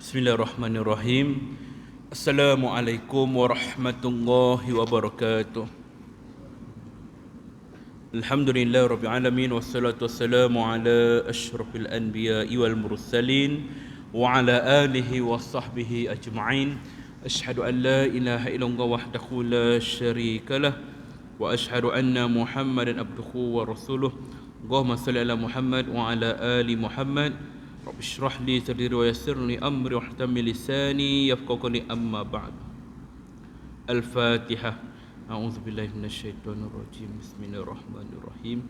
Bismillahirrahmanirrahim. Assalamualaikum warahmatullahi wabarakatuh. Alhamdulillah rabbil alamin wassalatu wassalamu ala asyrafil anbiya'i wal mursalin wa ala alihi wa sahbihi ajma'in. Asyhadu an la ilaha illallah wahdahu la syarikalah wa asyhadu anna Muhammadan abduhu wa rasuluh. Allahumma shalli ala Muhammad wa ala ali Muhammad. Rabbi shrah li sadri wa yassir li amri wahlul lisani yafqahu qawli, amma ba'd. Al-Fatihah. A'udzu billahi minasyaitonir rajim. Bismillahirrahmanirrahim.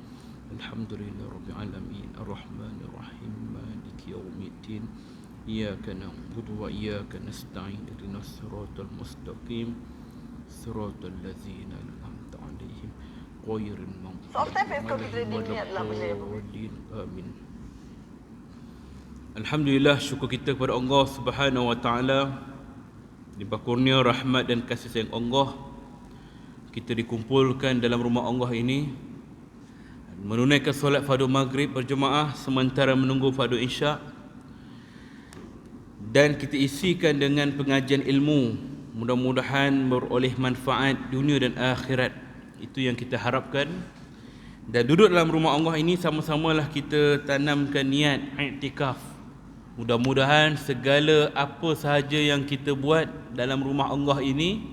Alhamdulillahirabbil alamin. Arrahmanir rahim. Maliki yaumiddin. Iyyaka na'budu wa iyyaka nasta'in. Ihdinas siratal mustaqim. Siratal ladzina an'amta 'alaihim ghairil maghdubi 'alaihim. Amin. Alhamdulillah, syukur kita kepada Allah Subhanahu wa taala, dibakurnia rahmat dan kasih sayang Allah, kita dikumpulkan dalam rumah Allah ini menunaikan solat fardu maghrib berjemaah sementara menunggu fardu isyak, dan kita isikan dengan pengajian ilmu. Mudah-mudahan beroleh manfaat dunia dan akhirat. Itu yang kita harapkan. Dan duduk dalam rumah Allah ini sama-samalah kita tanamkan niat iktikaf. Mudah-mudahan segala apa sahaja yang kita buat dalam rumah Allah ini,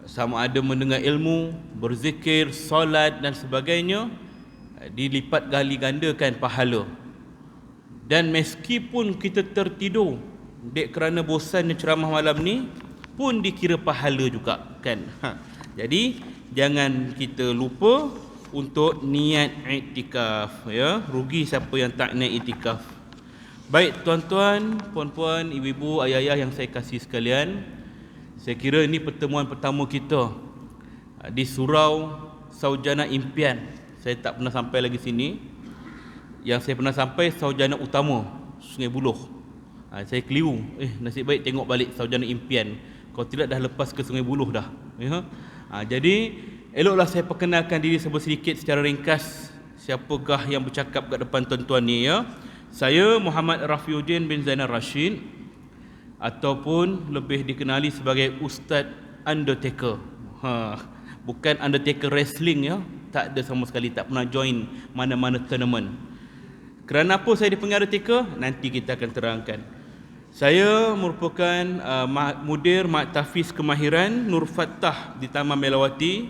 sama ada mendengar ilmu, berzikir, solat dan sebagainya, dilipat gali gandakan pahala. Dan meskipun kita tertidur dek kerana bosannya ceramah malam ni, pun dikira pahala juga kan. Jadi jangan kita lupa untuk niat iktikaf, ya. Rugi siapa yang tak niat iktikaf. Baik tuan-tuan, puan-puan, ibu-ibu, ayah-ayah yang saya kasih sekalian, saya kira ini pertemuan pertama kita di Surau Saujana Impian. Saya tak pernah sampai lagi sini. Yang saya pernah sampai Saujana Utama, Sungai Buloh. Saya keliru. Nasib baik tengok balik Saujana Impian. Kalau tidak dah lepas ke Sungai Buloh dah. Ya? Jadi eloklah saya perkenalkan diri sedikit secara ringkas. Siapakah yang bercakap kat depan tuan-tuan ni, ya? Saya Muhammad Rafiuddin bin Zainal Rashid, ataupun lebih dikenali sebagai Ustaz Undertaker. Bukan Undertaker wrestling, ya. Tak ada sama sekali, tak pernah join mana-mana tournament. Kerana apa saya dipanggil Undertaker? Nanti kita akan terangkan. Saya merupakan mudir Mak Tafiz Kemahiran Nur Fattah di Taman Melawati,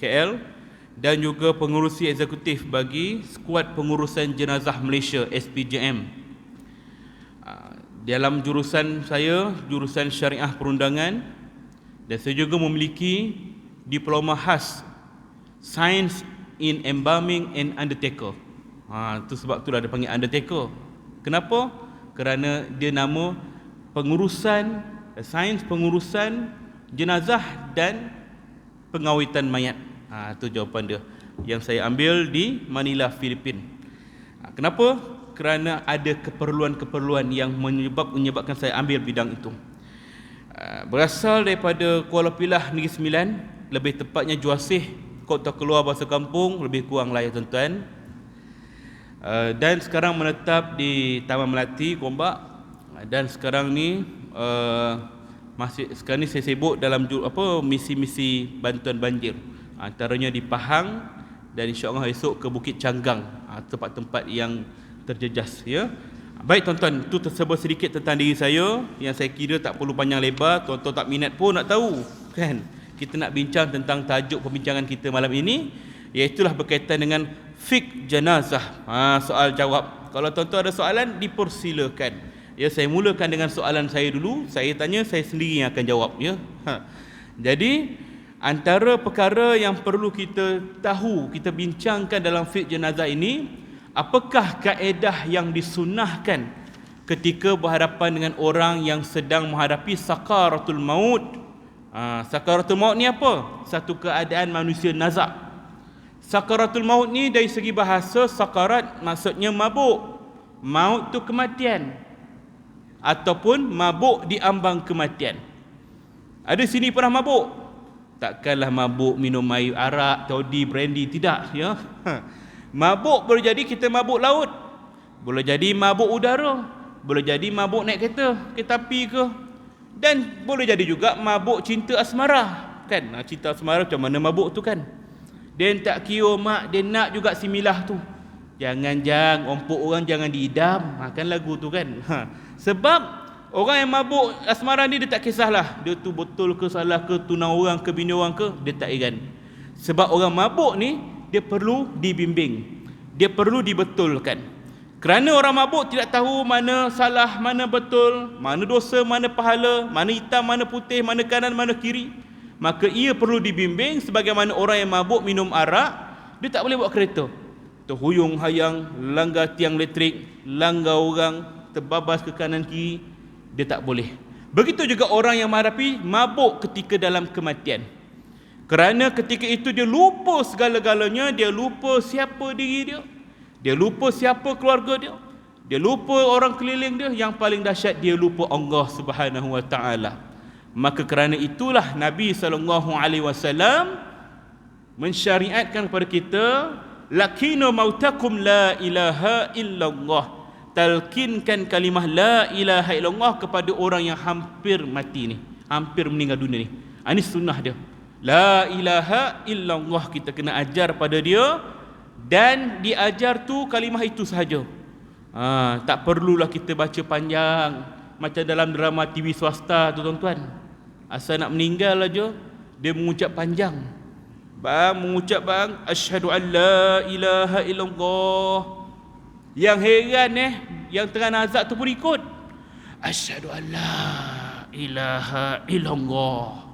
KL, dan juga pengurusi eksekutif bagi Skuad Pengurusan Jenazah Malaysia SPJM. Dalam jurusan saya, jurusan Syariah Perundangan, dan saya juga memiliki diploma khas Science in Embalming and Undertaker. Itu sebab itulah dia panggil Undertaker. Kenapa? Kerana dia nama pengurusan, sains pengurusan jenazah dan pengawitan mayat. Itu jawapan dia yang saya ambil di Manila, Filipina. Kenapa? Kerana ada keperluan-keperluan yang menyebabkan saya ambil bidang itu. Berasal daripada Kuala Pilah, Negeri Sembilan, lebih tepatnya Juasih, Kota Keluar bahasa kampung, lebih kurang lah ya tuan-tuan. Dan sekarang menetap di Taman Melati, Gombak. Dan sekarang ni sekarang ni saya sibuk dalam misi-misi bantuan banjir. Antaranya di Pahang, dan insya-Allah esok ke Bukit Canggang, tempat-tempat yang terjejas, ya. Baik tuan-tuan, itu tersebut sedikit tentang diri saya yang saya kira tak perlu panjang lebar, tuan-tuan tak minat pun nak tahu, kan. Kita nak bincang tentang tajuk perbincangan kita malam ini, iaitu berkaitan dengan fiqh jenazah. Soal jawab. Kalau tuan-tuan ada soalan, dipersilakan. Ya, saya mulakan dengan soalan saya dulu, saya tanya, saya sendiri yang akan jawab, ya. Jadi antara perkara yang perlu kita tahu, kita bincangkan dalam fiqh jenazah ini, apakah kaedah yang disunnahkan ketika berhadapan dengan orang yang sedang menghadapi sakaratul maut. Sakaratul maut ni apa? Satu keadaan manusia nazak. Sakaratul maut ni dari segi bahasa, sakarat maksudnya mabuk. Maut tu kematian, ataupun mabuk di ambang kematian. Ada sini pernah mabuk? Takkanlah mabuk minum air arak, toddy, brandy, tidak, ya. Mabuk boleh jadi kita mabuk laut, boleh jadi mabuk udara, Boleh jadi mabuk naik kereta api ke. Dan boleh jadi juga mabuk cinta asmara, kan? Cinta asmara macam mana mabuk tu kan? Dia tak kira mak, dia nak juga si milah tu. Jangan ompok orang jangan diidam. Kan lagu tu kan. Sebab orang yang mabuk asmara ni dia tak kisahlah dia tu betul ke salah ke, tunang orang ke bini orang ke, dia tak iran. Sebab orang mabuk ni dia perlu dibimbing, dia perlu dibetulkan. Kerana orang mabuk tidak tahu mana salah, mana betul, mana dosa, mana pahala, mana hitam, mana putih, mana kanan, mana kiri. Maka ia perlu dibimbing sebagaimana orang yang mabuk minum arak, dia tak boleh bawa kereta. Terhuyung hayang, langgar tiang elektrik, langgar orang, terbabas ke kanan kiri, dia tak boleh. Begitu juga orang yang menghadapi mabuk ketika dalam kematian. Kerana ketika itu dia lupa segala-galanya, dia lupa siapa diri dia, dia lupa siapa keluarga dia, dia lupa orang keliling dia, yang paling dahsyat dia lupa Allah Subhanahu wa taala. Maka kerana itulah Nabi SAW mensyariatkan kepada kita, lakinu mautakum la ilaha illallah. Talkinkan kalimah la ilaha illallah kepada orang yang hampir mati ni, hampir meninggal dunia ni. Ini sunnah dia. La ilaha illallah kita kena ajar pada dia, dan diajar tu kalimah itu sahaja. Tak perlulah kita baca panjang macam dalam drama TV swasta tu tuan-tuan. Asal nak meninggal aja dia mengucap panjang. Mengucap asyhadu an la ilaha illallah. Yang heran yang tengah nazak tu pun ikut asyhadu an la ilaha illallah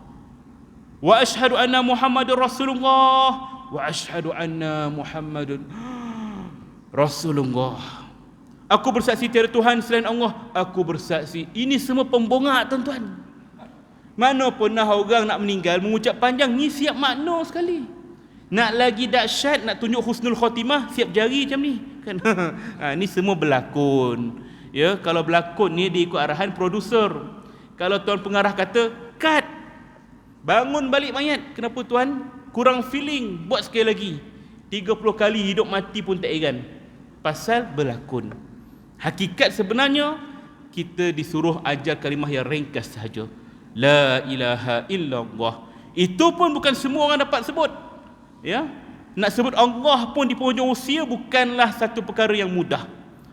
wa asyhadu anna Muhammadur Rasulullah wa asyhadu anna Muhammadun Rasulullah. Aku bersaksi tiada Tuhan selain Allah, aku bersaksi. Ini semua pembongak tuan-tuan. Mana pernah orang nak meninggal mengucap panjang ni, siap makna sekali. Nak lagi dahsyat, nak tunjuk husnul khotimah, siap jari macam ni kan. Ni semua berlakon. Ya, kalau berlakon ni dia ikut arahan produser. Kalau tuan pengarah kata cut, bangun balik mayat, kenapa tuan? Kurang feeling, buat sekali lagi. 30 kali hidup mati pun tak heran. Pasal berlakon. Hakikat sebenarnya kita disuruh ajar kalimah yang ringkas sahaja. La ilaha illallah. Itu pun bukan semua orang dapat sebut. Ya, nak sebut Allah pun di penghujung usia bukanlah satu perkara yang mudah.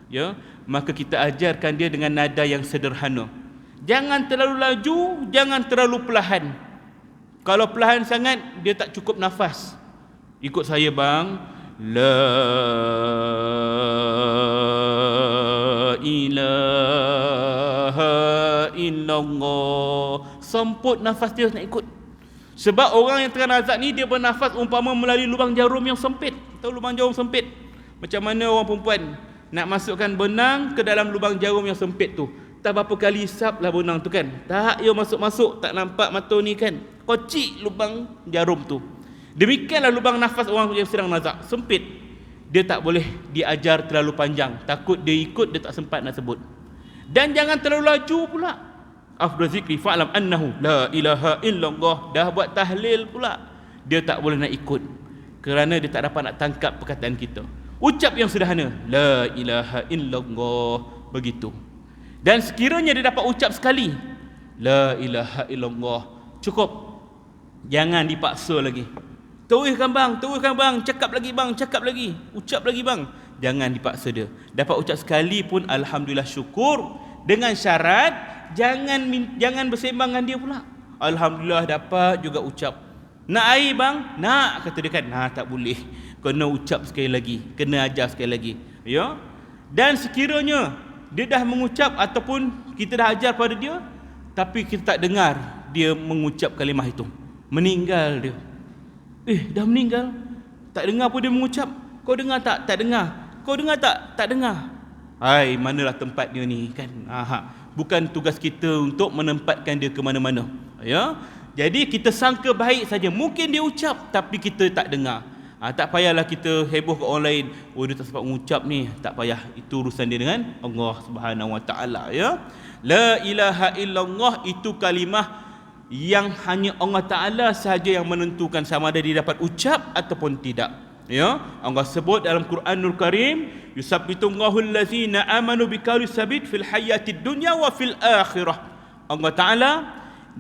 Ya, maka kita ajarkan dia dengan nada yang sederhana. Jangan terlalu laju, jangan terlalu perlahan. Kalau perlahan sangat dia tak cukup nafas. Ikut saya bang. La ilaha illallah. Semput nafas dia nak ikut. Sebab orang yang tengah nazak ni dia bernafas umpama melalui lubang jarum yang sempit. Tahu lubang jarum sempit? Macam mana orang perempuan nak masukkan benang ke dalam lubang jarum yang sempit tu? Tak berapa kali hisaplah benang tu kan. Tak, ia masuk-masuk tak nampak mata ni kan. Kocik lubang jarum tu. Demikianlah lubang nafas orang yang sedang nazak, sempit. Dia tak boleh diajar terlalu panjang, takut dia ikut dia tak sempat nak sebut. Dan jangan terlalu laju pula. Afdal zikri fa'lam annahu la ilaha illallah. Dah buat tahlil pula, dia tak boleh nak ikut kerana dia tak dapat nak tangkap perkataan kita. Ucap yang sederhana, la ilaha illallah, begitu. Dan sekiranya dia dapat ucap sekali, la ilaha illallah, cukup. Jangan dipaksa lagi. Teruskan bang, cakap lagi, ucap lagi bang. Jangan dipaksa dia. Dapat ucap sekali pun alhamdulillah, syukur. Dengan syarat jangan bersembang dengan dia pula. Alhamdulillah dapat juga ucap. Nak air bang? Nak, kata dia kan. Tak boleh. Kena ucap sekali lagi, kena ajar sekali lagi. Ya. Dan sekiranya dia dah mengucap ataupun kita dah ajar pada dia, tapi kita tak dengar dia mengucap kalimah itu, meninggal dia. Dah meninggal, tak dengar pun dia mengucap. Kau dengar tak? Tak dengar. Kau dengar tak? Tak dengar. Hai, manalah tempat dia ni kan. Bukan tugas kita untuk menempatkan dia ke mana-mana. Ya. Jadi kita sangka baik saja. Mungkin dia ucap tapi kita tak dengar. Tak payahlah kita heboh ke orang lain. Oh, dia tak sempat mengucap ni. Tak payah. Itu urusan dia dengan Allah Subhanahu Wa Taala. Ya. La ilaha illallah itu kalimah yang hanya Allah Ta'ala sahaja yang menentukan sama ada dia dapat ucap ataupun tidak. Ya, Allah sebut dalam Quranul Karim, Yusabbitullahu allazina amanu biqauli sabit fil hayatid dunya wa fil akhirah. Allah Ta'ala,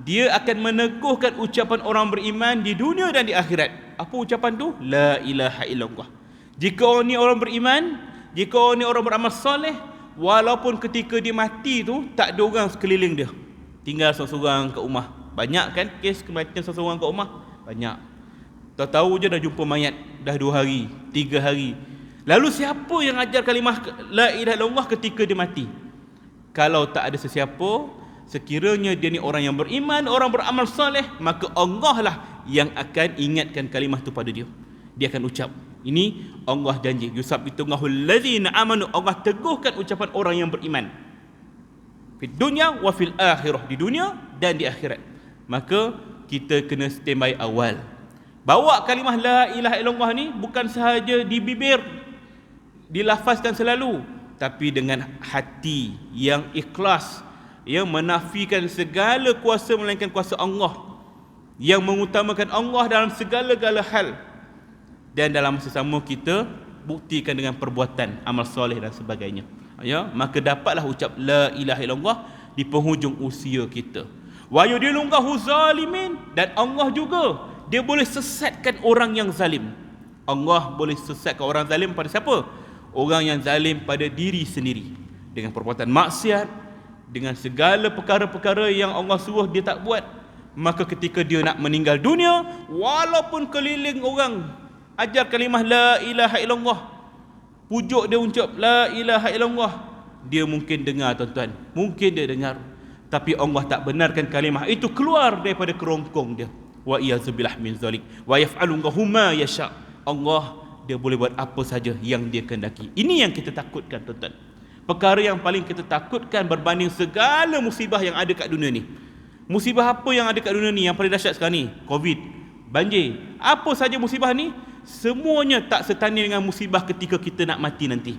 dia akan meneguhkan ucapan orang beriman di dunia dan di akhirat. Apa ucapan tu? La ilaha illallah. Jika orang ni orang beriman, jika orang ni orang beramal soleh, walaupun ketika dia mati tu tak ada orang sekeliling dia, tinggal seorang-seorang kat rumah. Banyak kan kes kematian seorang-seorang kat rumah? Banyak. Tahu-tahu je dah jumpa mayat, dah 2 hari, 3 hari. Lalu siapa yang ajar kalimah la ilaha illallah ketika dia mati? Kalau tak ada sesiapa, sekiranya dia ni orang yang beriman, orang beramal soleh, maka Allah lah yang akan ingatkan kalimah tu pada dia. Dia akan ucap. Ini Allah janji. Yusabbitullahu allazina amanu. Allah teguhkan ucapan orang yang beriman. Di dunia wa fil akhirah. Di dunia dan di akhirat. Maka kita kena standby awal. Bawa kalimah la ilaha illallah ni bukan sahaja di bibir, dilafazkan selalu, tapi dengan hati yang ikhlas, yang menafikan segala kuasa melainkan kuasa Allah, yang mengutamakan Allah dalam segala-gala hal, dan dalam masa sama kita buktikan dengan perbuatan amal soleh dan sebagainya. Ya, maka dapatlah ucap la ilaha illallah di penghujung usia kita. Wa yudilungahu zalimin, dan Allah juga dia boleh sesatkan orang yang zalim. Allah boleh sesatkan orang zalim pada siapa? Orang yang zalim pada diri sendiri, dengan perbuatan maksiat, dengan segala perkara-perkara yang Allah suruh dia tak buat. Maka ketika dia nak meninggal dunia, walaupun keliling orang ajar kalimah la ilaha illallah, pujuk dia ucap la ilaha illallah, dia mungkin dengar tuan-tuan, mungkin dia dengar, tapi Allah tak benarkan kalimah itu keluar daripada kerongkong dia. Wa iyazubillah min zalik wa yaf'alu ma yasha. Allah dia boleh buat apa saja yang dia kehendaki. Ini yang kita takutkan tuan-tuan. Perkara yang paling kita takutkan berbanding segala musibah yang ada kat dunia ni. Musibah apa yang ada kat dunia ni yang paling dahsyat sekarang ni? Covid, banjir, apa saja musibah ni, semuanya tak setanding dengan musibah ketika kita nak mati nanti.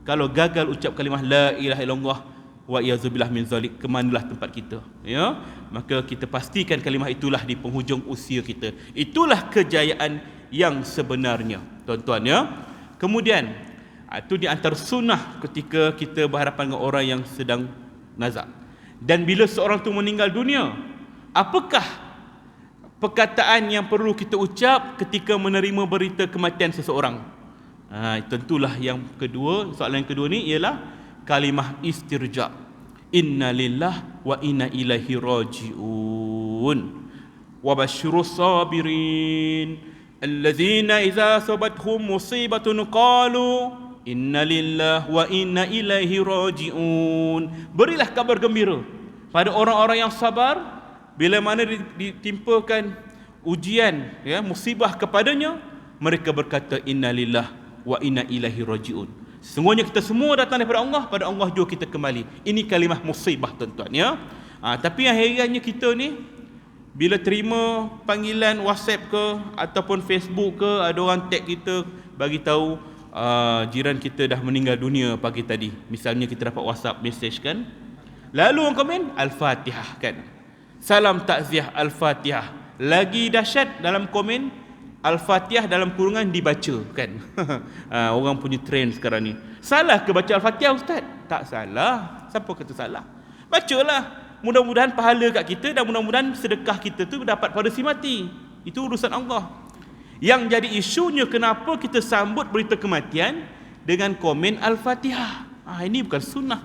Kalau gagal ucap kalimah la ilaha illallah wa iyazubillah min zalik, kemanalah tempat kita? Ya, maka kita pastikan kalimah itulah di penghujung usia kita. Itulah kejayaan yang sebenarnya, tuan-tuan ya. Kemudian itu di antara sunnah ketika kita berhadapan dengan orang yang sedang nazak. Dan bila seorang tu meninggal dunia, apakah perkataan yang perlu kita ucap ketika menerima berita kematian seseorang? Tentulah yang kedua, soalan yang kedua ni ialah kalimah istirja. Inna lillah wa inna ilaihi raji'un. Wa basyirus sabirin allazina idza asabathum musibatun qalu inna lillah wa inna ilaihi raji'un. Berilah kabar gembira pada orang-orang yang sabar bila mana ditimpakan ujian, ya, musibah kepadanya, mereka berkata inna lillah wa inna ilaihi raji'un. Sesungguhnya kita semua datang daripada Allah, pada Allah juga kita kembali. Ini kalimah musibah tuan-tuan ya. Tapi yang herannya kita ni, bila terima panggilan WhatsApp ke ataupun Facebook ke, ada orang tag kita bagi tahu jiran kita dah meninggal dunia pagi tadi. Misalnya kita dapat WhatsApp message kan, lalu orang komen Al-Fatihah kan, salam takziah Al-Fatihah. Lagi dahsyat dalam komen Al-Fatihah dalam kurungan dibaca kan. Orang punya trend sekarang ni. Salah ke baca Al-Fatihah ustaz? Tak salah. Siapa kata salah? Bacalah. Mudah-mudahan pahala kat kita dan mudah-mudahan sedekah kita tu dapat pada si mati. Itu urusan Allah. Yang jadi isunya kenapa kita sambut berita kematian dengan komen Al-Fatihah. Ini bukan sunnah.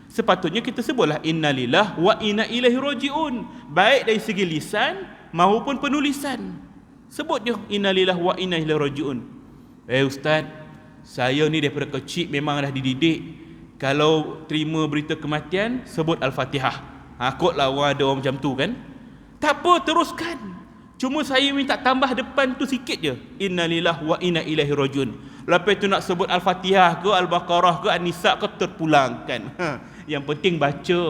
Sepatutnya kita sebutlah inna lillah wa inna ilaihi raji'un, baik dari segi lisan maupun penulisan. Sebut je inna lillah wa inna ilaihi raji'un. Ustaz, saya ni daripada kecil memang dah dididik, kalau terima berita kematian sebut Al-Fatihah. Kotlah orang ada orang macam tu kan. Tak apa, teruskan. Cuma saya minta tambah depan tu sikit je, inna lillah wa inna ilaihi raji'un. Lepas tu nak sebut Al-Fatihah ke Al-Baqarah ke An-Nisa ke terpulangkan. Yang penting baca.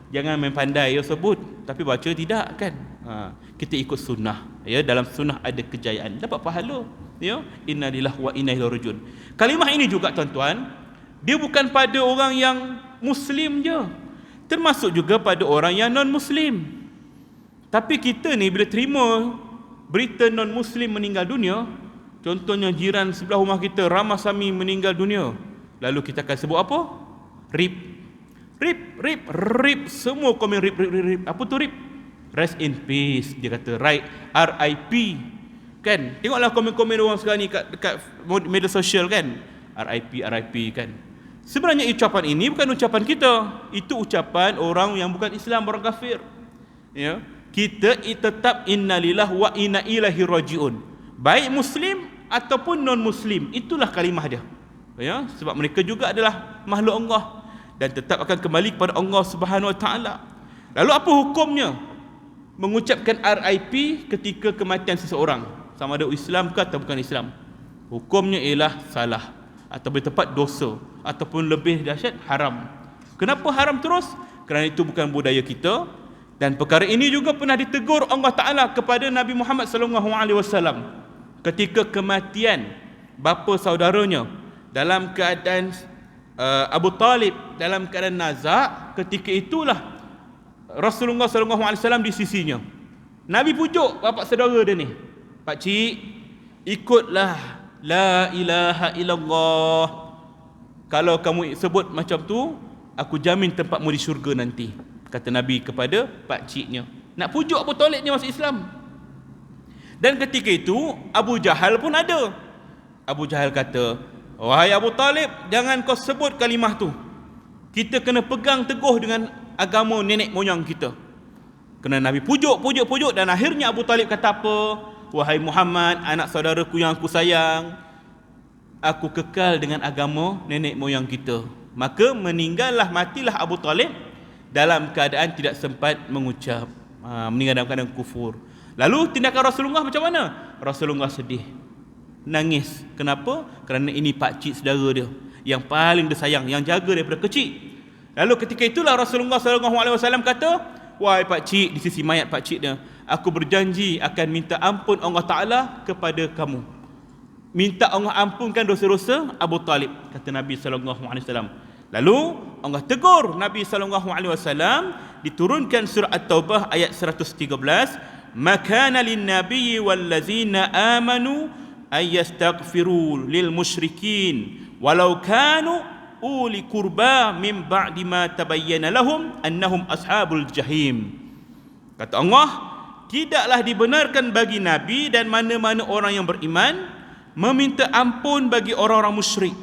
Jangan main pandai ya sebut, tapi baca tidak kan. Kita ikut sunnah ya, dalam sunnah ada kejayaan, dapat pahala ya. Inna lillahi wa inna ilaihi raji'un. Kalimah ini juga tuan-tuan, dia bukan pada orang yang muslim je, termasuk juga pada orang yang non muslim. Tapi kita ni bila terima berita non muslim meninggal dunia, contohnya jiran sebelah rumah kita Ramasami meninggal dunia, Lalu kita akan sebut apa? RIP. RIP. Semua komen RIP. Apa tu RIP? Rest in peace. Dia kata RIP. Kan? Tengoklah komen-komen orang sekarang ni dekat media sosial kan. RIP kan. Sebenarnya ucapan ini bukan ucapan kita. Itu ucapan orang yang bukan Islam, orang kafir. Ya. Kita tetap innalillah wa inna ilaihi rajiun. Baik muslim ataupun non muslim, itulah kalimah dia. Ya, sebab mereka juga adalah makhluk Allah dan tetap akan kembali kepada Allah Subhanahu wa taala. Lalu apa hukumnya mengucapkan RIP ketika kematian seseorang? Sama ada Islam ke atau bukan Islam? Hukumnya ialah salah atau bertepat dosa ataupun lebih dahsyat haram. Kenapa haram terus? Kerana itu bukan budaya kita dan perkara ini juga pernah ditegur Allah Taala kepada Nabi Muhammad sallallahu alaihi wasallam ketika kematian bapa saudaranya dalam keadaan Abu Talib dalam keadaan nazak. Ketika itulah Rasulullah sallallahu alaihi wasallam di sisinya. Nabi pujuk bapa saudara dia ni, "Pak cik, ikutlah la ilaha illallah. Kalau kamu sebut macam tu, aku jamin tempatmu di syurga nanti," kata Nabi kepada pak ciknya. Nak pujuk Abu Talib ni masuk Islam. Dan ketika itu Abu Jahal pun ada. Abu Jahal kata, "Wahai Abu Talib, jangan kau sebut kalimah tu. Kita kena pegang teguh dengan agama nenek moyang kita." Kena Nabi pujuk dan akhirnya Abu Talib kata apa? "Wahai Muhammad, anak saudaraku yang aku sayang, aku kekal dengan agama nenek moyang kita." Maka matilah Abu Talib dalam keadaan tidak sempat mengucap, meninggal dalam keadaan kufur. Lalu tindakan Rasulullah macam mana? Rasulullah sedih, nangis. Kenapa? Kerana ini pak cik saudara dia yang paling dia sayang, yang jaga daripada kecil. Lalu ketika itulah Rasulullah SAW kata, "Wahai pak cik," di sisi mayat pak cik dia, "aku berjanji akan minta ampun Allah Ta'ala kepada kamu. Minta Allah ampunkan dosa-dosa Abu Talib," kata Nabi SAW. Lalu Allah tegur Nabi SAW, diturunkan surah At-Taubah ayat 113, "Makana lin-nabiyyi wal-ladzina amanu ayyastaghfiru lil musyrikin walau kanu uli qurba min ba'di ma tabayyana lahum annahum ashabul jahim." Kata Allah, tidaklah dibenarkan bagi Nabi dan mana-mana orang yang beriman meminta ampun bagi orang-orang musyrik,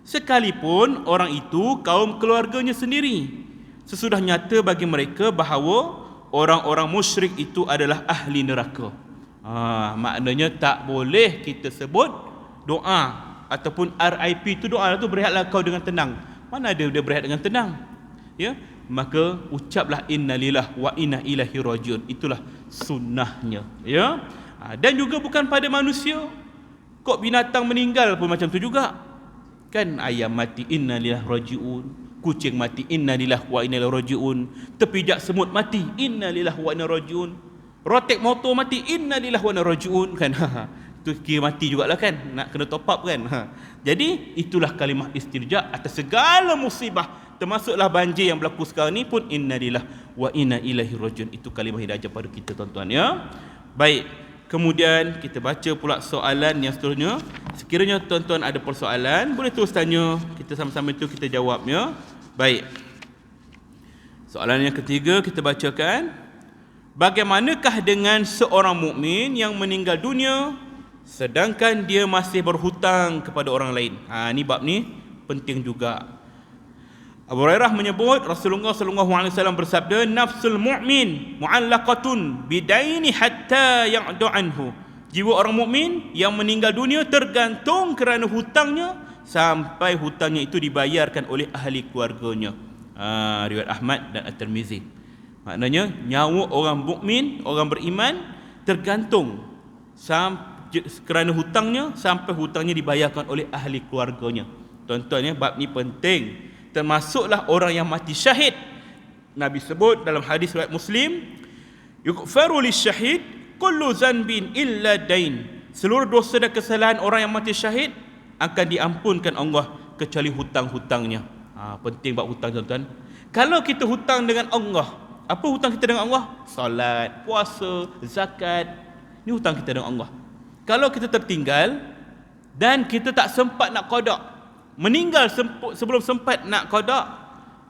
sekalipun orang itu kaum keluarganya sendiri, sesudah nyata bagi mereka bahawa orang-orang musyrik itu adalah ahli neraka. Maknanya tak boleh kita sebut doa ataupun RIP itu doa tu berehatlah kau dengan tenang. Mana ada dia berehat dengan tenang? Ya, maka ucaplah innalillah wa inna ilaihi rajiun. Itulah sunnahnya, ya. Dan juga bukan pada manusia. Kok binatang meninggal pun macam tu juga. Kan ayam mati innalillah rajiun, kucing mati innalillah wa inna ilaihi rajiun, terpijak semut mati innalillah wa inna rajiun, rotek motor mati innalillah wa inna rajiun, kan. Itu kira mati jugalah kan, nak kena top up kan. Jadi itulah kalimah istirja atas segala musibah, termasuklah banjir yang berlaku sekarang ni pun innalillah wa inna ilaihi rajiun. Itu kalimah yang diajar pada kita, tuan-tuan, ya. Baik, kemudian kita baca pula soalan yang seterusnya. Sekiranya tuan-tuan ada persoalan, boleh terus tanya, kita sama-sama itu kita jawab, ya. Baik, soalan yang ketiga kita bacakan. Bagaimanakah dengan seorang mukmin yang meninggal dunia sedangkan dia masih berhutang kepada orang lain? Ni bab ni penting juga. Abu Hurairah menyebut Rasulullah SAW bersabda, "Nafsul mu'min mu'allaqatun bidaini hatta ya'du anhu." Jiwa orang mukmin yang meninggal dunia tergantung kerana hutangnya sampai hutangnya itu dibayarkan oleh ahli keluarganya. Riwayat Ahmad dan At-Tirmizi. Maknanya nyawa orang mukmin, orang beriman tergantung kerana hutangnya sampai hutangnya dibayarkan oleh ahli keluarganya. Tuan-tuan, ya, bab ni penting. Termasuklah orang yang mati syahid. Nabi sebut dalam hadis riwayat Muslim, "Yughfaru lisyahid kullu zanbin illa dain." Seluruh dosa dan kesalahan orang yang mati syahid akan diampunkan Allah kecuali hutang-hutangnya. Penting bab hutang, tuan-tuan. Kalau kita hutang dengan Allah, apa hutang kita dengan Allah? Salat, puasa, zakat. Ni hutang kita dengan Allah. Kalau kita tertinggal dan kita tak sempat nak qada, meninggal sebelum sempat nak qada,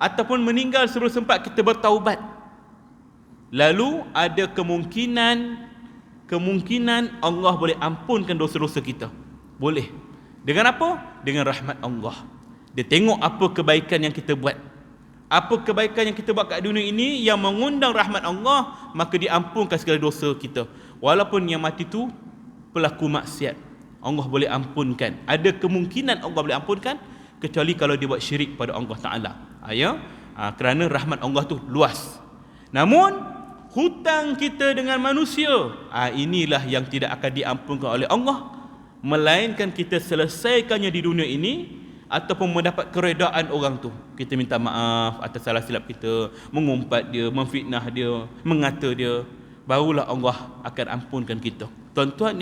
ataupun meninggal sebelum sempat kita bertaubat, lalu ada kemungkinan Allah boleh ampunkan dosa-dosa kita. Boleh. Dengan apa? Dengan rahmat Allah. Dia tengok apa kebaikan yang kita buat. Apa kebaikan yang kita buat kat dunia ini yang mengundang rahmat Allah, maka diampunkan segala dosa kita. Walaupun yang mati tu pelaku maksiat, Allah boleh ampunkan. Ada kemungkinan Allah boleh ampunkan, kecuali kalau dia buat syirik pada Allah Ta'ala. Kerana rahmat Allah tu luas. Namun hutang kita dengan manusia, inilah yang tidak akan diampunkan oleh Allah, melainkan kita selesaikannya di dunia ini, ataupun mendapat keredaan orang tu. Kita minta maaf atas salah silap kita, mengumpat dia, memfitnah dia, mengata dia, barulah Allah akan ampunkan kita. Tuan-tuan,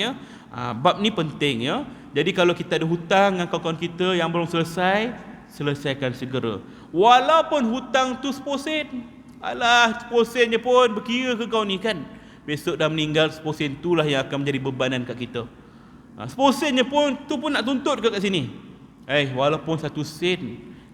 bab ni penting, ya. Jadi kalau kita ada hutang dengan kawan-kawan kita yang belum selesai, selesaikan segera. Walaupun hutang tu $10, $10 pun berkira ke kau ni kan? Besok dah meninggal, $10 itulah yang akan menjadi bebanan kat kita. $10 pun tu pun nak tuntut ke kat sini. Walaupun $1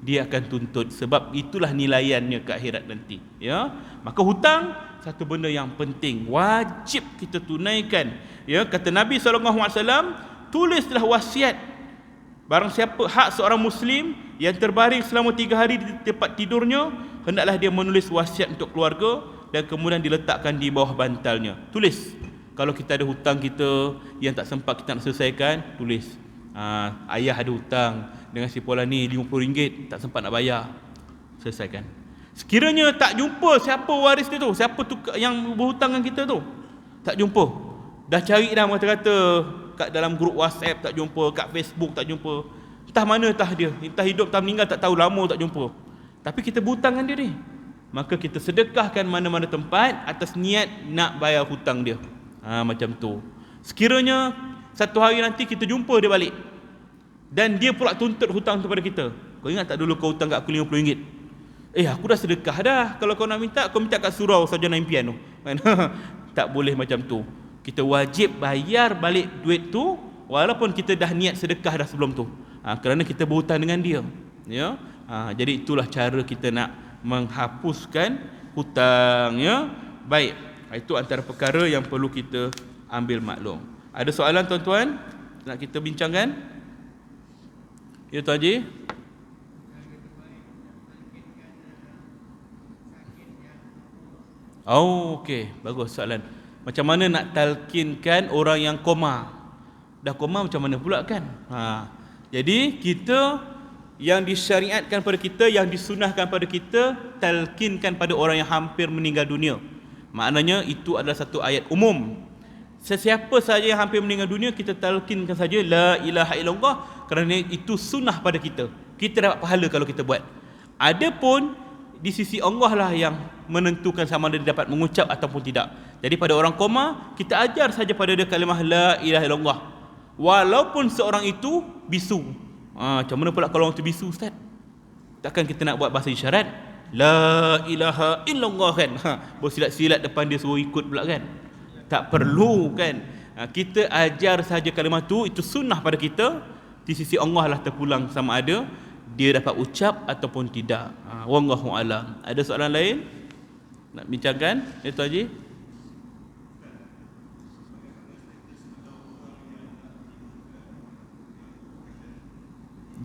dia akan tuntut, sebab itulah nilaiannya ke akhirat nanti, ya. Maka hutang satu benda yang penting, wajib kita tunaikan, ya. Kata Nabi SAW, tulislah wasiat. Barang siapa hak seorang muslim yang terbaring selama 3 hari di tempat tidurnya, hendaklah dia menulis wasiat untuk keluarga dan kemudian diletakkan di bawah bantalnya. Tulis. Kalau kita ada hutang kita yang tak sempat kita nak selesaikan, tulis. Ayah ada hutang dengan si Polan ni RM50, tak sempat nak bayar, selesaikan. Sekiranya tak jumpa siapa waris dia tu, siapa tu yang berhutang dengan kita tu, tak jumpa, dah cari dah kata-kata kat dalam grup WhatsApp tak jumpa, kat Facebook tak jumpa, entah mana entah dia, entah hidup entah meninggal, tak tahu, lama tak jumpa, tapi kita berhutang dengan dia ni, maka kita sedekahkan mana-mana tempat atas niat nak bayar hutang dia. Macam tu. Sekiranya satu hari nanti kita jumpa dia balik dan dia pula tuntut hutang kepada kita, kau ingat tak dulu kau hutang kat aku RM50? Aku dah sedekah dah, kalau kau nak minta, kau minta kat surau sarjana impian tu. Tak boleh macam tu. Kita wajib bayar balik duit tu walaupun kita dah niat sedekah dah sebelum tu, kerana kita berhutang dengan dia, ya. Jadi itulah cara kita nak menghapuskan hutang, ya. Baik, itu antara perkara yang perlu kita ambil maklum. Ada soalan tuan-tuan nak kita bincangkan? Ya Tuan Haji? Okey, bagus soalan. Macam mana nak talkinkan orang yang koma? Dah koma macam mana pula kan? Jadi kita yang disyariatkan pada kita, yang disunahkan pada kita, talkinkan pada orang yang hampir meninggal dunia. Maknanya itu adalah satu ayat umum. Sesiapa saja yang hampir meninggal dunia, kita talkinkan saja la ilaha illallah, kerana itu sunnah pada kita. Kita dapat pahala kalau kita buat. Adapun di sisi Allah lah yang menentukan sama ada dia dapat mengucap ataupun tidak. Jadi pada orang koma, kita ajar saja pada dia kalimah la ilaha illallah, walaupun seorang itu bisu. Macam mana pula kalau orang itu bisu, Ustaz? Takkan kita nak buat bahasa isyarat la ilaha illallah kan? Bersilat-silat depan dia suruh ikut pula kan? Tak perlu kan? Kita ajar saja kalimah itu sunnah pada kita. Di sisi Allah lah terpulang sama ada dia dapat ucap ataupun tidak. Wallahu alam. Ada soalan lain nak bincangkan, ya Tuan Haji?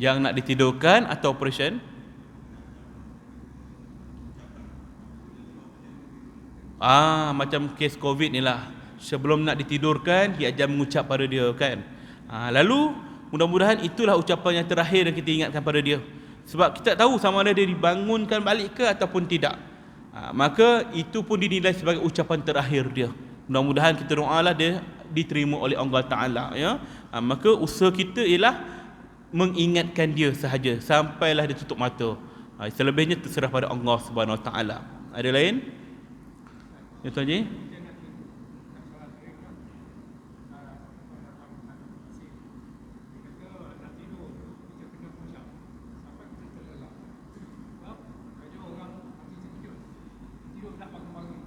Yang nak ditidurkan atau operation? Macam kes COVID ni lah. Sebelum nak ditidurkan, dia ajar mengucap pada dia kan. Lalu mudah-mudahan itulah ucapan yang terakhir yang kita ingatkan pada dia. Sebab kita tak tahu sama ada dia dibangunkan balik ke ataupun tidak. Maka itu pun dinilai sebagai ucapan terakhir dia. Mudah-mudahan kita doalah dia diterima oleh Allah Ta'ala, ya. Maka usaha kita ialah mengingatkan dia sahaja sampailah dia tutup mata. Selebihnya terserah pada Allah Subhanahu Wa Ta'ala. Ada lain? Ya Tuan Haji?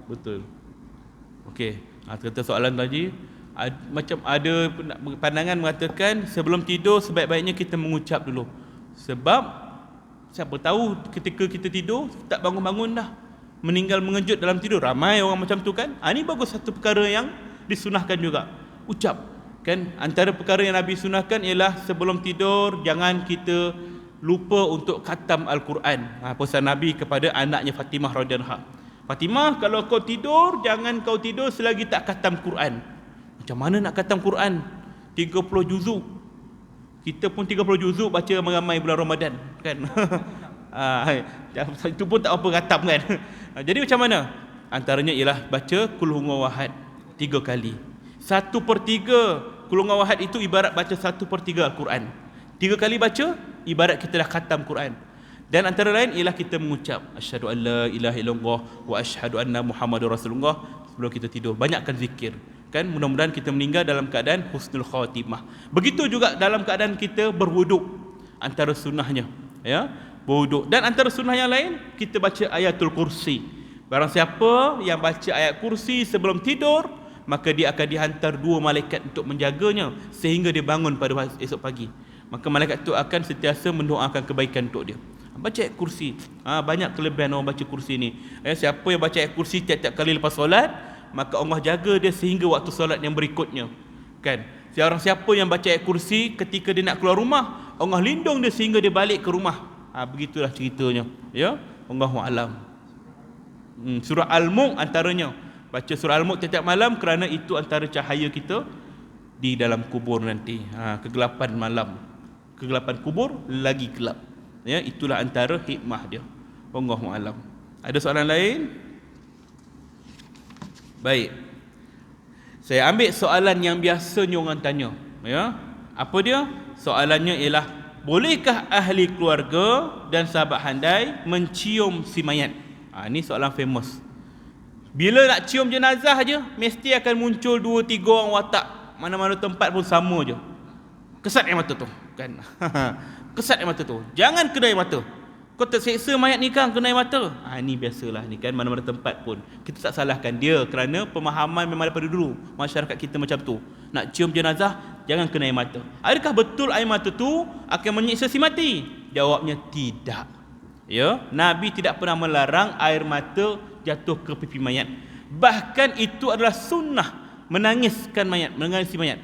Betul. Okey, kata soalan Tuan Haji, macam ada pandangan mengatakan sebelum tidur sebaik-baiknya kita mengucap dulu. Sebab siapa tahu ketika kita tidur tak bangun-bangun dah, meninggal mengejut dalam tidur. Ramai orang macam tu kan. Ini bagus, satu perkara yang disunahkan juga. Ucap kan, antara perkara yang Nabi sunahkan ialah sebelum tidur jangan kita lupa untuk khatam Al-Quran. Pesan Nabi kepada anaknya Fatimah radhiyallahu anha. Fatimah, kalau kau tidur jangan kau tidur selagi tak khatam Quran. Macam mana nak khatam Quran? 30 juzuk. Kita pun 30 juzuk baca ramai-ramai bulan Ramadan kan. Itu pun tak apa khatam kan. Jadi macam mana? Antaranya ialah baca Qul huwallahu ahad 3 kali. 1/3 Qul huwallahu ahad itu ibarat baca 1/3 Al-Quran. 3 kali baca ibarat kita dah khatam Quran. Dan antara lain ialah kita mengucap asyhadu an la ilaha illallah wa asyhadu anna muhammadar rasulullah sebelum kita tidur. Banyakkan zikir kan, mudah-mudahan kita meninggal dalam keadaan husnul khatimah. Begitu juga dalam keadaan kita berwuduk, antara sunnahnya ya, berwuduk. Dan antara sunnah yang lain kita baca ayatul kursi. Barang siapa yang baca ayat kursi sebelum tidur, maka dia akan dihantar 2 malaikat untuk menjaganya sehingga dia bangun pada esok pagi. Maka malaikat itu akan sentiasa mendoakan kebaikan untuk dia. Baca ayat kursi. Banyak kelebihan orang baca kursi ni. Siapa yang baca ayat kursi tiap-tiap kali lepas solat, maka Allah jaga dia sehingga waktu solat yang berikutnya. Kan? Siapa yang baca ayat kursi ketika dia nak keluar rumah, Allah lindung dia sehingga dia balik ke rumah. Begitulah ceritanya. Ya, Allahu alam. Surah Al-Mulk antaranya. Baca surah Al-Mulk tiap-tiap malam kerana itu antara cahaya kita di dalam kubur nanti. Kegelapan malam, kegelapan kubur lagi gelap. Ya, itulah antara hikmah dia. Wallahu alam. Ada soalan lain? Baik. Saya ambil soalan yang biasanya orang tanya, ya. Apa dia? Soalannya ialah, bolehkah ahli keluarga dan sahabat handai mencium si mayat? Ini soalan famous. Bila nak cium jenazah je, mesti akan muncul 2-3 orang watak. Mana-mana tempat pun sama je. Kesat air mata tu, kan? Kesat air mata tu. Jangan kena air mata. Kau terseksa mayat ni kan, kena air mata. Ini biasalah ni kan, mana-mana tempat pun. Kita tak salahkan dia kerana pemahaman memang daripada dulu masyarakat kita macam tu. Nak cium jenazah, jangan kena air mata. Adakah betul air mata tu akan menyiksa si mati? Jawabnya tidak. Ya, Nabi tidak pernah melarang air mata jatuh ke pipi mayat. Bahkan itu adalah sunnah, menangiskan mayat, menangisi mayat.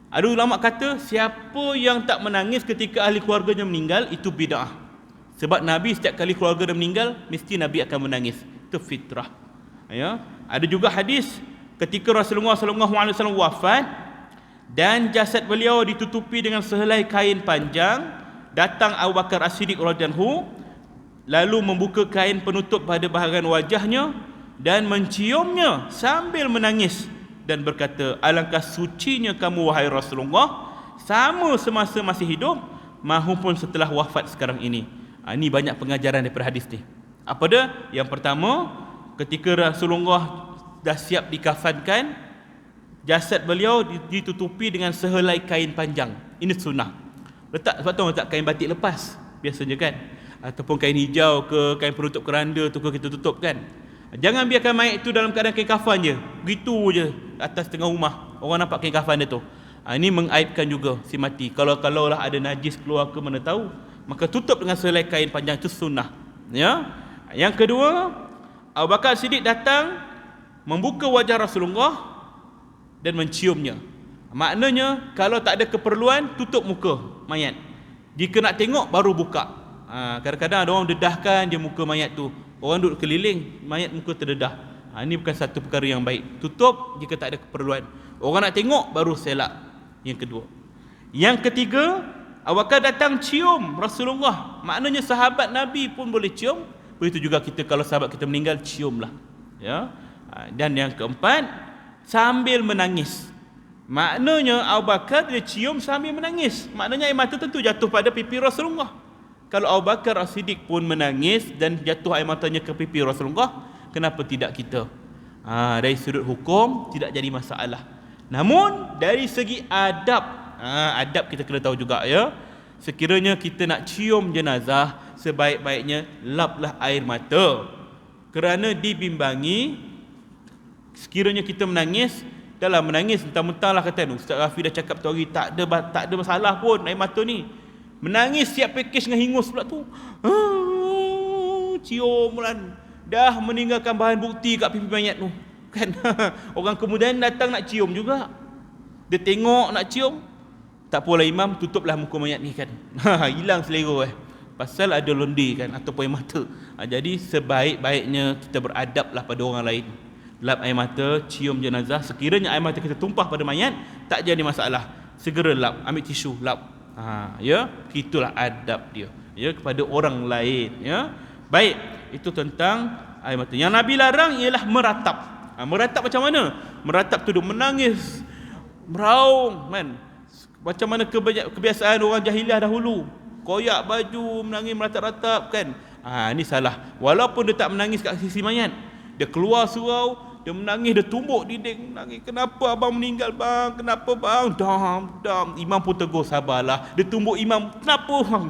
Ada ulama kata siapa yang tak menangis ketika ahli keluarganya meninggal itu bid'ah. Sebab Nabi setiap kali keluarga dia meninggal mesti Nabi akan menangis. Itu fitrah. Ya, ada juga hadis ketika Rasulullah SAW wafat dan jasad beliau ditutupi dengan sehelai kain panjang, datang Abu Bakar As-Siddiq radhiyallahu anhu lalu membuka kain penutup pada bahagian wajahnya dan menciumnya sambil menangis dan berkata, alangkah sucinya kamu wahai Rasulullah, sama semasa masih hidup mahupun setelah wafat sekarang ini. Ini banyak pengajaran daripada hadis ni. Apa dia? Yang pertama, ketika Rasulullah dah siap dikafankan, jasad beliau ditutupi dengan sehelai kain panjang. Ini sunnah. Sebab tu letak kain batik lepas biasanya kan, ataupun kain hijau ke, kain penutup keranda tu ke kita tutup kan. Jangan biarkan mayat itu dalam keadaan kain kafan je, begitu je atas tengah rumah orang nampak kain kafan dia tu. Ini mengaibkan juga si mati. Kalaulah ada najis keluar ke mana tahu, maka tutup dengan sehelai kain panjang, itu sunnah. Ya. Yang kedua, Abu Bakar Siddiq datang membuka wajah Rasulullah dan menciumnya. Maknanya kalau tak ada keperluan, tutup muka mayat. Jika nak tengok baru buka. Kadang-kadang ada orang dedahkan je muka mayat tu. Orang duduk keliling, mayat muka terdedah. Ini bukan satu perkara yang baik. Tutup jika tak ada keperluan. Orang nak tengok baru selak. Yang kedua. Yang ketiga, Abu Bakar datang cium Rasulullah. Maknanya sahabat Nabi pun boleh cium. Begitu juga kita, kalau sahabat kita meninggal, ciumlah. Ya. Dan yang keempat, sambil menangis. Maknanya Abu Bakar dia cium sambil menangis. Maknanya air mata tentu jatuh pada pipi Rasulullah. Kalau Abu Bakar As-Siddiq pun menangis dan jatuh air matanya ke pipi Rasulullah, kenapa tidak kita? Dari sudut hukum tidak jadi masalah. Namun dari segi adab, adab kita kena tahu juga ya. Sekiranya kita nak cium jenazah, sebaik-baiknya laplah air mata. Kerana dibimbangi sekiranya kita menangis, dalam menangis mentah-mentah lah kata Ustaz Rafi dah cakap tu hari tak ada masalah pun air mata ni. Menangis siap package dengan hingus pula tu. Cium kan. Dah meninggalkan bahan bukti kat pipi mayat tu. Kan? Orang kemudian datang nak cium juga. Dia tengok nak cium. Tak apalah imam, tutuplah muka mayat ni kan. Hilang selera pasal ada londe kan ataupun air mata. Jadi sebaik-baiknya kita beradablah pada orang lain. Lap air mata, cium jenazah. Sekiranya air mata kita tumpah pada mayat, tak jadi masalah. Segera lap, ambil tisu, lap. Ya, itulah adab dia. Ya, kepada orang lain. Ya, baik. Itu tentang air mata. Yang Nabi larang ialah meratap. Meratap macam mana? Meratap tu dia menangis, meraung, kan? Macam mana kebiasaan orang jahiliah dahulu. Koyak baju, menangis meratap-ratap kan. Ini salah. Walaupun dia tak menangis kat sisi mayat, dia keluar surau, dia menangis, dia tumbuk dinding, menangis. Kenapa abang meninggal bang? Kenapa bang? Dam. Imam pun tegur, sabarlah. Dia tumbuk imam, kenapa bang?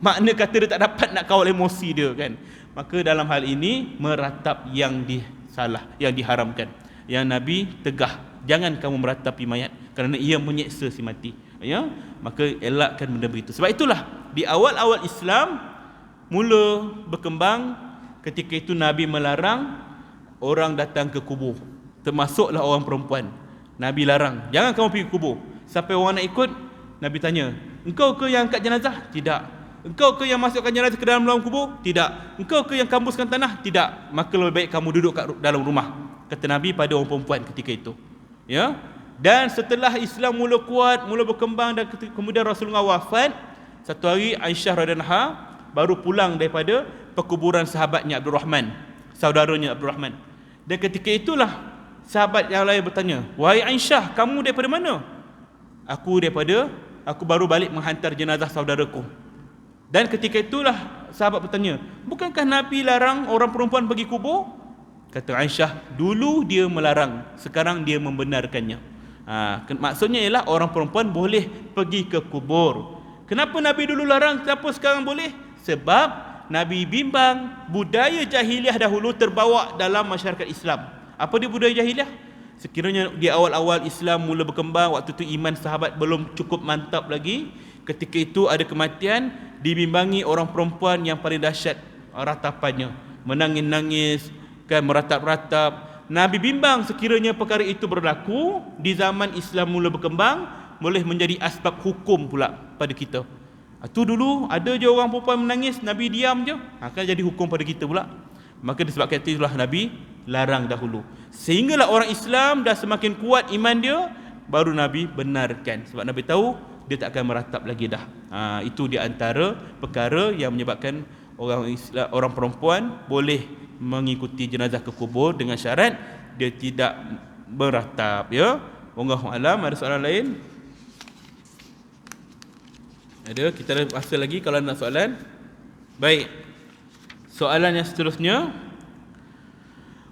Makna kata dia tak dapat nak kawal emosi dia kan. Maka dalam hal ini meratap yang salah, yang diharamkan. Yang Nabi tegah, jangan kamu meratapi mayat kerana ia menyeksa si mati. Ya, maka elakkan benda begitu. Sebab itulah di awal-awal Islam mula berkembang, ketika itu Nabi melarang orang datang ke kubur, termasuklah orang perempuan. Nabi larang, jangan kamu pergi ke kubur. Sampai orang nak ikut, Nabi tanya, engkau ke yang angkat jenazah? Tidak. Engkau ke yang masukkan jenazah ke dalam kubur? Tidak. Engkau ke yang kambuskan tanah? Tidak. Maka lebih baik kamu duduk kat dalam rumah, kata Nabi pada orang perempuan ketika itu. Ya. Dan setelah Islam mula kuat, mula berkembang, dan kemudian Rasulullah wafat, satu hari Aisyah radhiyallahu anha baru pulang daripada perkuburan sahabatnya Abdul Rahman, saudaranya Abdul Rahman. Dan ketika itulah sahabat yang lain bertanya, wahai Aisyah, kamu daripada mana? Aku baru balik menghantar jenazah saudaraku. Dan ketika itulah sahabat bertanya, bukankah Nabi larang orang perempuan pergi kubur? Kata Aisyah, dulu dia melarang, sekarang dia membenarkannya. Maksudnya ialah orang perempuan boleh pergi ke kubur. Kenapa Nabi dulu larang, kenapa sekarang boleh? Sebab Nabi bimbang budaya jahiliah dahulu terbawa dalam masyarakat Islam. Apa dia budaya jahiliah? Sekiranya di awal-awal Islam mula berkembang, waktu itu iman sahabat belum cukup mantap lagi. Ketika itu ada kematian, dibimbangi orang perempuan yang paling dahsyat ratapannya, menangis-nangis kan, meratap-ratap. Nabi bimbang sekiranya perkara itu berlaku di zaman Islam mula berkembang, boleh menjadi asbab hukum pula pada kita. Itu dulu ada je orang perempuan menangis, Nabi diam je, akan jadi hukum pada kita pula. Maka disebabkan itulah Nabi larang dahulu. Sehinggalah orang Islam dah semakin kuat iman dia, baru Nabi benarkan. Sebab Nabi tahu dia tak akan meratap lagi dah. Itu di antara perkara yang menyebabkan orang perempuan boleh mengikuti jenazah ke kubur dengan syarat dia tidak meratap. Ya, wallahu alam. Ada soalan lain? Ada? Kita ada masa lagi kalau nak soalan. Baik. Soalan yang seterusnya,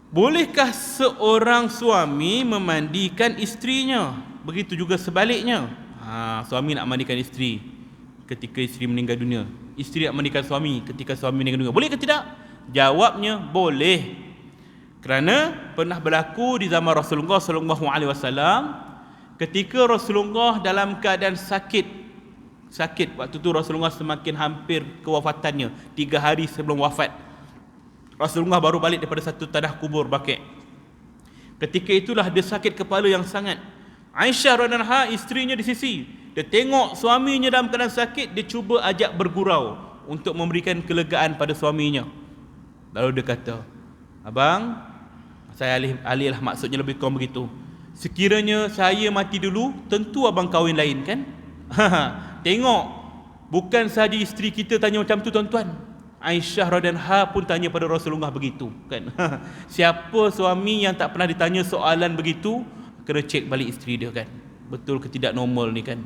bolehkah seorang suami memandikan isterinya? Begitu juga sebaliknya. Suami nak mandikan isteri ketika isteri meninggal dunia, isteri nak mandikan suami ketika suami meninggal dunia. Boleh ke tidak? Jawabnya boleh. Kerana pernah berlaku di zaman Rasulullah sallallahu alaihi wasallam, ketika Rasulullah dalam keadaan sakit. Waktu tu Rasulullah semakin hampir kewafatannya, 3 hari sebelum wafat. Rasulullah baru balik daripada satu tanah kubur Baqi'. Ketika itulah dia sakit kepala yang sangat. Aisyah radhiyallahu anha, isterinya di sisi, dia tengok suaminya dalam keadaan sakit, dia cuba ajak bergurau untuk memberikan kelegaan pada suaminya. Lalu dia kata, abang, saya alih lah, maksudnya lebih kurang begitu. Sekiranya saya mati dulu, tentu abang kahwin lain kan? Tengok, bukan sahaja isteri kita tanya macam tu tuan-tuan, Aisyah radhiyallahu anha pun tanya pada Rasulullah begitu kan. Siapa suami yang tak pernah ditanya soalan begitu, kena cek balik isteri dia kan, betul ke tidak normal ni kan.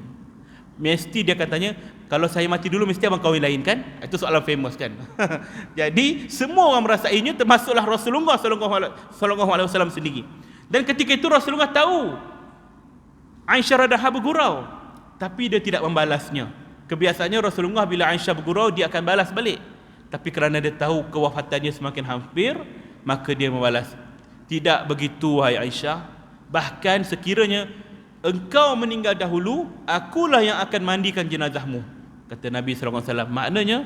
Mesti dia akan tanya, kalau saya mati dulu mesti abang kahwin lain kan? Itu soalan famous kan. Jadi semua orang merasainya, termasuklah Rasulullah sallallahu alaihi wasallam sendiri. Dan ketika itu Rasulullah tahu Aisyah radhiyallahu anha bergurau, tapi dia tidak membalasnya. Kebiasaannya Rasulullah bila Aisyah bergurau, dia akan balas balik. Tapi kerana dia tahu kewafatannya semakin hampir, maka dia membalas, tidak begitu wahai Aisyah, bahkan sekiranya engkau meninggal dahulu, akulah yang akan mandikan jenazahmu. Kata Nabi SAW, maknanya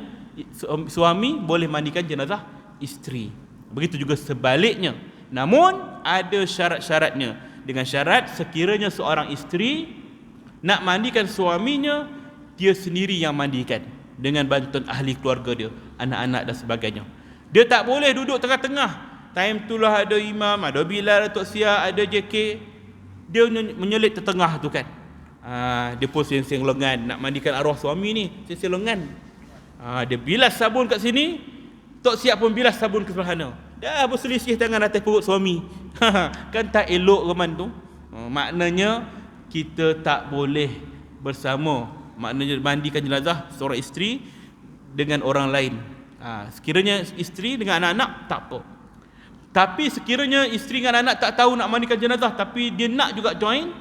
suami boleh mandikan jenazah isteri. Begitu juga sebaliknya. Namun ada syarat-syaratnya. Dengan syarat sekiranya seorang isteri nak mandikan suaminya, dia sendiri yang mandikan dengan bantuan ahli keluarga dia, anak-anak dan sebagainya. Dia tak boleh duduk tengah-tengah. Time itulah ada imam, ada Bilal, Tok Sia, ada JK. Dia menyelit tengah tu kan. Dia pun seng-seng lengan nak mandikan arwah suami ni, seng-seng lengan. Dia bilas sabun kat sini, Tok Siap pun bilas sabun ke sebelah sana. Dah berselisih tangan atas perut suami. Kan tak elok Roman tu. Maknanya kita tak boleh bersama, maknanya mandikan jenazah seorang isteri dengan orang lain. Sekiranya isteri dengan anak-anak tak apa. Tapi sekiranya isteri dengan anak tak tahu nak mandikan jenazah, tapi dia nak juga join,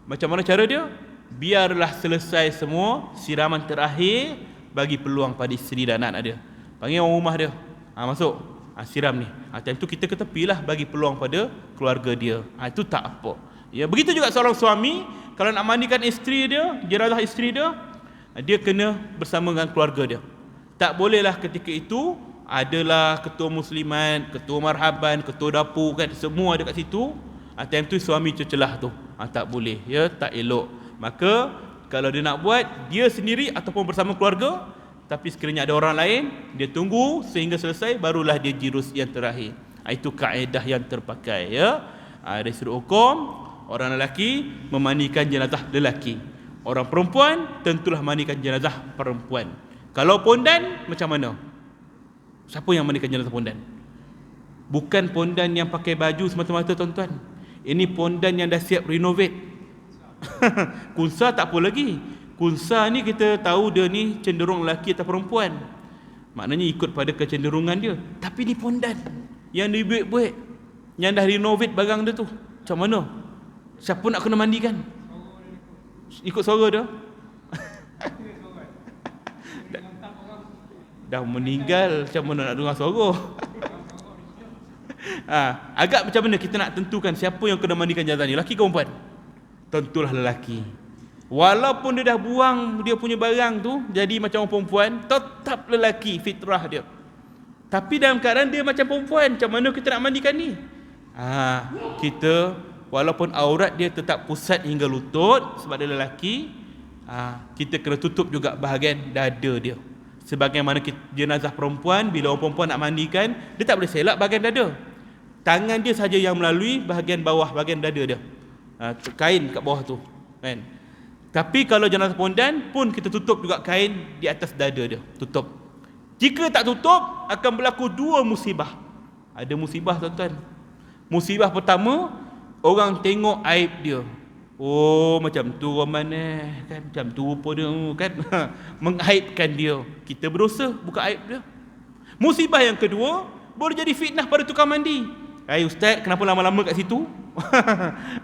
macam mana cara dia? Biarlah selesai semua siraman terakhir, bagi peluang pada isteri dan anak-anak dia. Panggil orang rumah dia, masuk, siram ni. Time tu kita ke tepilah, bagi peluang pada keluarga dia. Itu tak apa. Ya, begitu juga seorang suami kalau nak mandikan isteri dia, jenazah isteri dia, dia kena bersama dengan keluarga dia. Tak bolehlah ketika itu adalah ketua muslimat, ketua marhaban, ketua dapur kan, semua ada kat situ. Time tu suami tercelah tu. Tak boleh, ya, tak elok. Maka kalau dia nak buat dia sendiri ataupun bersama keluarga, tapi sekiranya ada orang lain, dia tunggu sehingga selesai, barulah dia jirus yang terakhir. Itu kaedah yang terpakai, ya. Dari sudut hukum, orang lelaki memandikan jenazah lelaki, orang perempuan tentulah mandikan jenazah perempuan. Kalau pondan macam mana? Siapa yang mandikan jenazah pondan? Bukan pondan yang pakai baju semata-mata tuan-tuan. Ini pondan yang dah siap renovate. Kunsa tak apa lagi. Kunsa ni kita tahu dia ni cenderung lelaki atau perempuan, maknanya ikut pada kecenderungan dia. Tapi ni pondan yang dibuat-buat, yang dah renovate barang dia tu. Macam mana? Siapa nak kena mandikan? Ikut suara dia. Dah meninggal, macam mana nak dengar suara? Agak macam mana kita nak tentukan siapa yang kena mandikan jenazah ni, lelaki ke perempuan? Tentulah lelaki. Walaupun dia dah buang dia punya barang tu jadi macam orang perempuan, tetap lelaki fitrah dia. Tapi dalam keadaan dia macam perempuan, macam mana kita nak mandikan ni? Kita walaupun aurat dia tetap pusat hingga lutut sebab dia lelaki, kita kena tutup juga bahagian dada dia. Sebagaimana jenazah perempuan, bila orang perempuan nak mandikan, dia tak boleh selak bahagian dada. Tangan dia saja yang melalui bahagian bawah, bahagian dada dia. Kain kat bawah tu, kan? Tapi kalau jenazah pondan pun kita tutup juga kain di atas dada dia, tutup. Jika tak tutup, akan berlaku dua musibah. Ada musibah tuan-tuan. Musibah pertama, orang tengok aib dia. Oh, macam tu Roman kan, macam tu rupa dia kan. Mengaibkan dia. Kita berdosa buka aib dia. Musibah yang kedua, boleh jadi fitnah pada tukang mandi. Ustaz, kenapa lama-lama kat situ?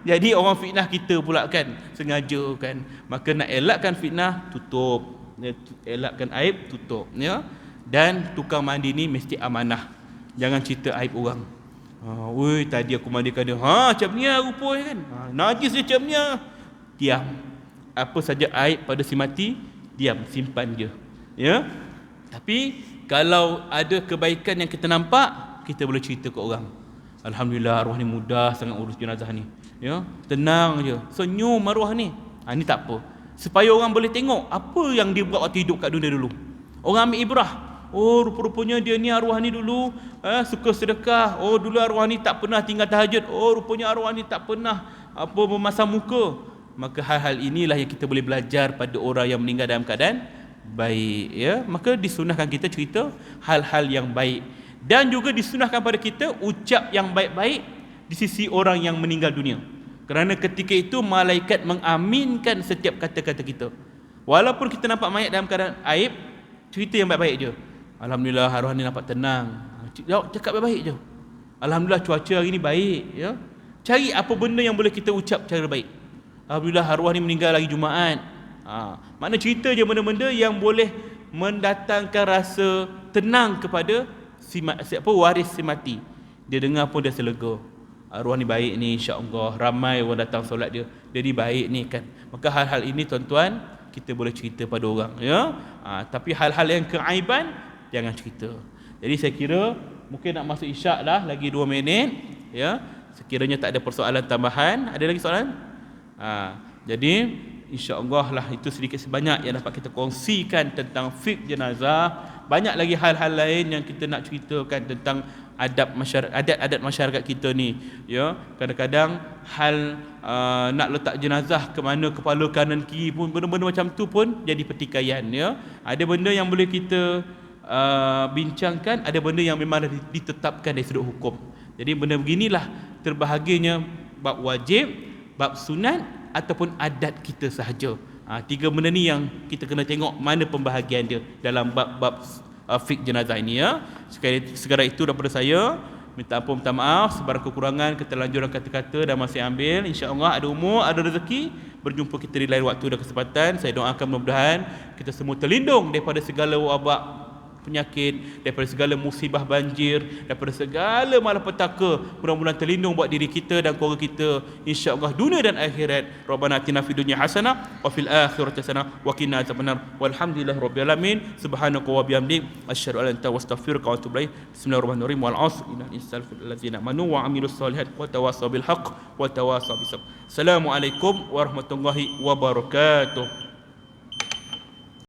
Jadi orang fitnah kita pula kan, sengaja kan. Maka nak elakkan fitnah, tutup. Elakkan aib, tutup, ya. Dan tukang mandi ni mesti amanah. Jangan cerita aib orang. Woi, tadi aku mandikan dia. Macam ni rupanya kan. Najis dia macam ni. Diam. Apa saja aib pada si mati, diam, simpan je. Ya. Tapi kalau ada kebaikan yang kita nampak, kita boleh cerita ke orang. Alhamdulillah arwah ni mudah sangat urus jenazah ni. Ya, tenang je. Senyum arwah ni. Ni tak apa. Supaya orang boleh tengok apa yang dia buat waktu hidup kat dunia dulu. Orang ambil ibrah. Oh, rupa-rupanya dia ni arwah ni dulu suka sedekah. Oh, dulu arwah ni tak pernah tinggal tahajud. Oh, rupanya arwah ni tak pernah memasang muka. Maka hal-hal inilah yang kita boleh belajar pada orang yang meninggal dalam keadaan baik, ya. Maka disunahkan kita cerita hal-hal yang baik, dan juga disunahkan pada kita ucap yang baik-baik di sisi orang yang meninggal dunia. Kerana ketika itu malaikat mengaminkan setiap kata-kata kita. Walaupun kita nampak mayat dalam keadaan aib, cerita yang baik-baik je. Alhamdulillah arwah ni nampak tenang. Cakap baik-baik je. Alhamdulillah cuaca hari ni baik, ya. Cari apa benda yang boleh kita ucap cara baik. Alhamdulillah arwah ni meninggal hari Jumaat. Makna cerita je benda-benda yang boleh mendatangkan rasa tenang kepada waris si mati. Dia dengar pun dia selega. Arwah ni baik ni, insya-Allah ramai orang datang solat dia. Dia ni baik ni kan. Maka hal-hal ini tuan-tuan kita boleh cerita pada orang, ya. Tapi hal-hal yang keaiban jangan cerita. Jadi saya kira mungkin nak masuk isyak dah, lagi 2 minit, ya. Sekiranya tak ada persoalan tambahan, ada lagi soalan? Jadi insya-Allah lah itu sedikit sebanyak yang dapat kita kongsikan tentang fiqh jenazah. Banyak lagi hal-hal lain yang kita nak ceritakan tentang adat masyarakat kita ni, ya. Kadang-kadang hal nak letak jenazah ke mana, kepala kanan kiri pun, benda-benda macam tu pun jadi pertikaian, ya. Ada benda yang boleh kita bincangkan, ada benda yang memang dah ditetapkan dari sudut hukum. Jadi benda beginilah terbahagianya bab wajib, bab sunat ataupun adat kita sahaja. 3 benda ni yang kita kena tengok mana pembahagian dia dalam bab-bab fiqh jenazah ini, ya. Segala itu daripada saya. Minta ampun, minta maaf sebarang kekurangan, keterlanjuran kata-kata dan masih ambil. InsyaAllah ada umur, ada rezeki, berjumpa kita di lain waktu dan kesempatan. Saya doakan mudah-mudahan kita semua terlindung daripada segala wabak penyakit, daripada segala musibah banjir, daripada segala malapetaka. Mudah-mudahan terlindung buat diri kita dan keluarga kita, insya-Allah dunia dan akhirat. Rabbana atina fid dunya hasanah wa fil akhirati hasanah wa qina adzabannar. Walhamdulillahirabbil alamin. Subhanaka wa bihamdik asyhadu an la ilaha illa anta astaghfiruka wa atubu ilaik. Bismillahirrahmanirrahim. Wal 'asr innal insana ladzina amanu wa 'amilus solihat wa tawassaw bil haqq wa tawassaw bis sabr. Assalamualaikum warahmatullahi wabarakatuh.